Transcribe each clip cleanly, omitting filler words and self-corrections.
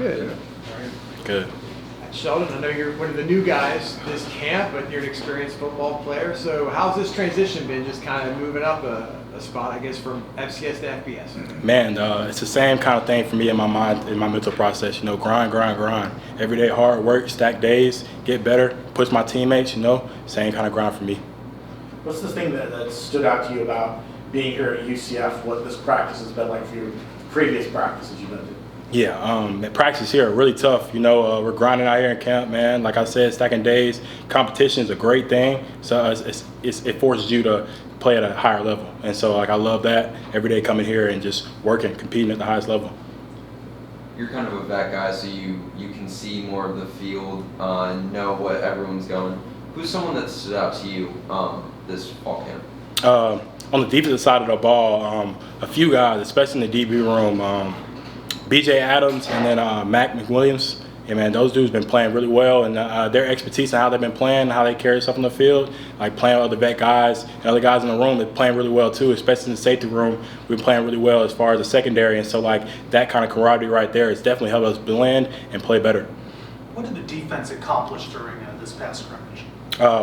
Good. Good. Sheldon, I know you're one of the new guys this camp, but you're an experienced football player. So how's this transition been, just kind of moving up a spot, I guess, from FCS to FBS? Man, it's the same kind of thing for me in my mind, in my mental process. You know, grind. Every day, hard work, stack days, get better, push my teammates, same kind of grind for me. What's the thing that stood out to you about being here at UCF, what this practice has been like for your previous practices you've been to? Yeah, practice here really tough. We're grinding out here in camp, man. Like I said, stacking days. Competition is a great thing. So it forces you to play at a higher level. And so, I love that every day coming here and just working, competing at the highest level. You're kind of a vet guy, so you can see more of the field, know what everyone's going. Who's someone that stood out to you this fall camp? On the defensive side of the ball, a few guys, especially in the DB room, BJ Adams and then Mac McWilliams. Yeah, man, those dudes been playing really well, and their expertise and how they've been playing, how they carry stuff on the field, like playing with other vet guys and other guys in the room, they're playing really well too, especially in the safety room. We've been playing really well as far as the secondary, and so that kind of camaraderie right there has definitely helped us blend and play better. What did the defense accomplish during this past scrimmage?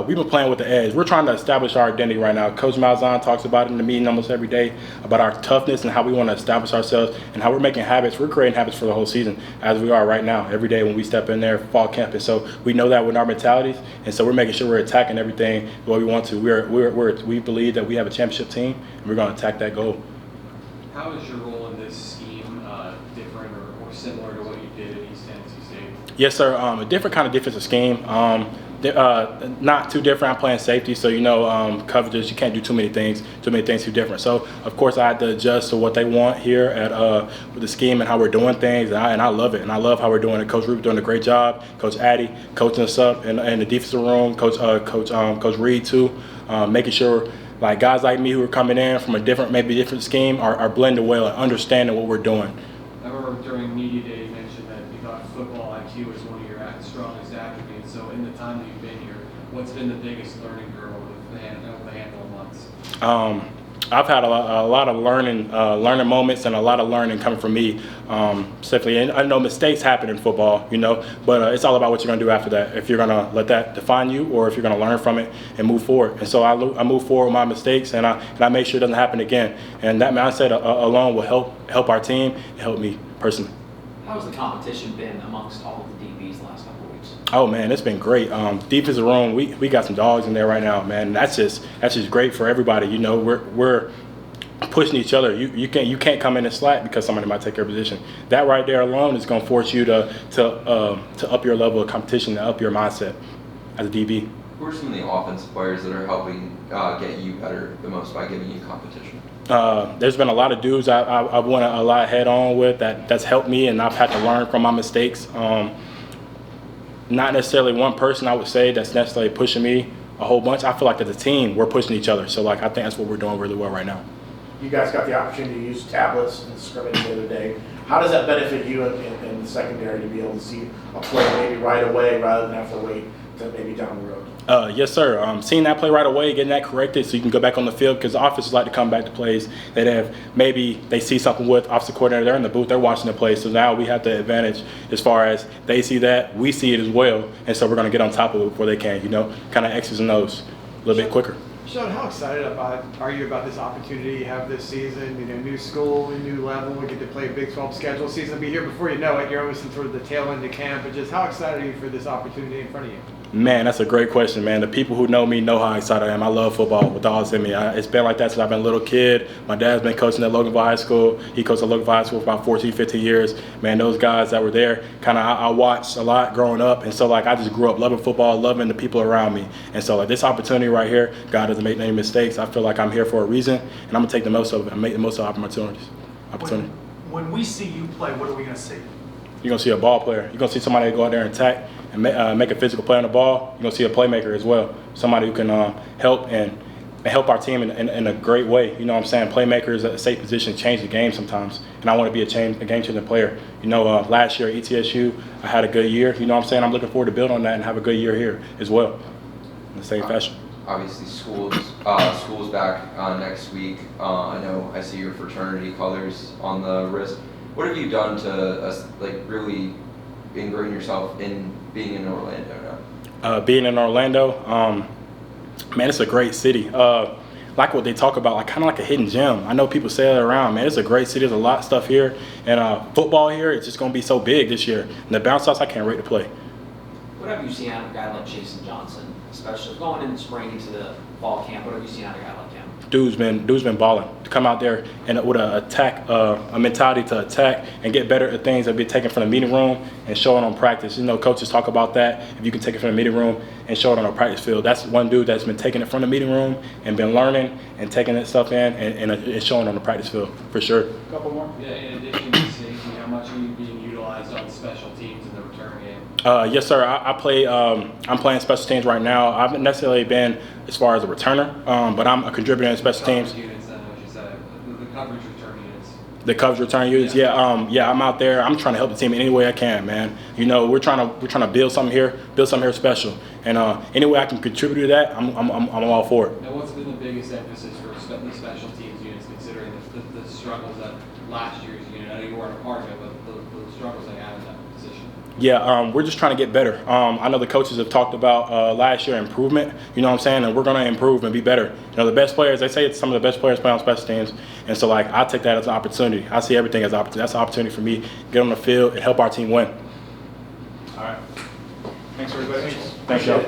We've been playing with the edge. We're trying to establish our identity right now. Coach Malzahn talks about it in the meeting almost every day, about our toughness and how we want to establish ourselves and how we're making habits. We're creating habits for the whole season, as we are right now, every day when we step in there, fall camp. And so we know that with our mentalities, and so we're making sure we're attacking everything the way we want to. We believe that we have a championship team, and we're going to attack that goal. How is your role in this scheme different or similar to what you did at East Tennessee State? Yes, sir. A different kind of defensive scheme. Not too different. I'm playing safety, so coverages. You can't do too many things too different. So of course I had to adjust to what they want here at with the scheme and how we're doing things, and I love it, and I love how we're doing it. Coach Rupe doing a great job. Coach Addy coaching us up in the defensive room. Coach Reed too, making sure guys like me who are coming in from a different scheme are blending well and understanding what we're doing. I remember during media day you mentioned that you thought football IQ was one of your strongest attributes. So in the time that you've been here, what's been the biggest learning curve over the handful of months? I've had a lot of learning moments and a lot of learning coming from me, specifically. And I know mistakes happen in football, but it's all about what you're going to do after that. If you're going to let that define you, or if you're going to learn from it and move forward. And so I move forward with my mistakes, and I make sure it doesn't happen again. And that mindset alone will help our team and help me personally. How has the competition been amongst all of the DBs the last couple of weeks? Oh man, it's been great. Defensive room, we got some dogs in there right now, man. That's just great for everybody. We're pushing each other. You can't come in and slack because somebody might take your position. That right there alone is going to force you to up your level of competition and up your mindset as a DB. Who are some of the offensive players that are helping get you better the most by giving you competition? There's been a lot of dudes I've went a lot head on with that's helped me, and I've had to learn from my mistakes. Not necessarily one person I would say that's necessarily pushing me a whole bunch. I feel like as a team we're pushing each other. So I think that's what we're doing really well right now. You guys got the opportunity to use tablets in the scrimmage the other day. How does that benefit you in the secondary to be able to see a play maybe right away rather than have to wait to maybe down the road? Yes, sir. Seeing that play right away, getting that corrected so you can go back on the field, because the offenses like to come back to plays that maybe they see something with offensive coordinator. They're in the booth, they're watching the play. So now we have the advantage as far as they see that, we see it as well, and so we're going to get on top of it before they can. Kind of X's and O's a little bit quicker. Sheldon, how excited are you about this opportunity you have this season? New school, new level. We get to play a Big 12 schedule. Season will be here before you know it. You're almost in sort of the tail end of camp. But just how excited are you for this opportunity in front of you? Man, that's a great question, man. The people who know me know how excited I am. I love football with all that's in me. It's been like that since I've been a little kid. My dad's been coaching at Loganville High School. He coached at Loganville High School for about 14, 15 years. Man, those guys that were there, I watched a lot growing up. And so, I just grew up loving football, loving the people around me. And so, this opportunity right here, God doesn't make any mistakes. I feel like I'm here for a reason, and I'm going to take the most of it and make the most of opportunity. When we see you play, what are we going to see? You're going to see a ball player. You're going to see somebody go out there and attack and make a physical play on the ball. You're going to see a playmaker as well, somebody who can help and help our team in a great way. Playmakers at a safe position change the game sometimes, and I want to be a game-changing player. Last year at ETSU, I had a good year. I'm looking forward to build on that and have a good year here as well in the same fashion. Obviously, school's back next week. I know I see your fraternity colors on the wrist. What have you done to like really ingrain yourself in being in Orlando now? Being in Orlando, man, it's a great city. Like what they talk about, like kind of like a hidden gem. I know people say that around, man. It's a great city. There's a lot of stuff here, and football here, it's just gonna be so big this year. And the bounce house, I can't wait to play. What have you seen out of a guy like Jason Johnson, especially going in the spring into the fall camp? What have you seen out of a guy like him? Dude's been balling. To come out there and with a mentality to attack and get better at things that be taken from the meeting room and show it on practice. You know, coaches talk about that. If you can take it from the meeting room and show it on a practice field, that's one dude that's been taking it from the meeting room and been learning and taking that stuff in and showing it on the practice field for sure. Couple more. Yeah, in addition to safety, how much are you being utilized on special teams in the return game? Yes, sir. I play. I'm playing special teams right now. I haven't necessarily been as far as a returner, but I'm a contributor in special teams. Units, then, what you said, the coverage return units. The coverage return units, yeah. I'm out there. I'm trying to help the team in any way I can, man. You know, we're trying to build something here special, and any way I can contribute to that, I'm all for it. And what's been the biggest emphasis for the special teams units, considering the struggles that last year's unit? I know you weren't a part of it, but the struggles they had in that position. Yeah, we're just trying to get better. I know the coaches have talked about last year improvement, you know what I'm saying, and we're going to improve and be better. You know, the best players, they say it's some of the best players play on special teams, and so like I take that as an opportunity. I see everything as an opportunity. That's an opportunity for me to get on the field and help our team win. All right. Thanks, everybody. Thanks, y'all.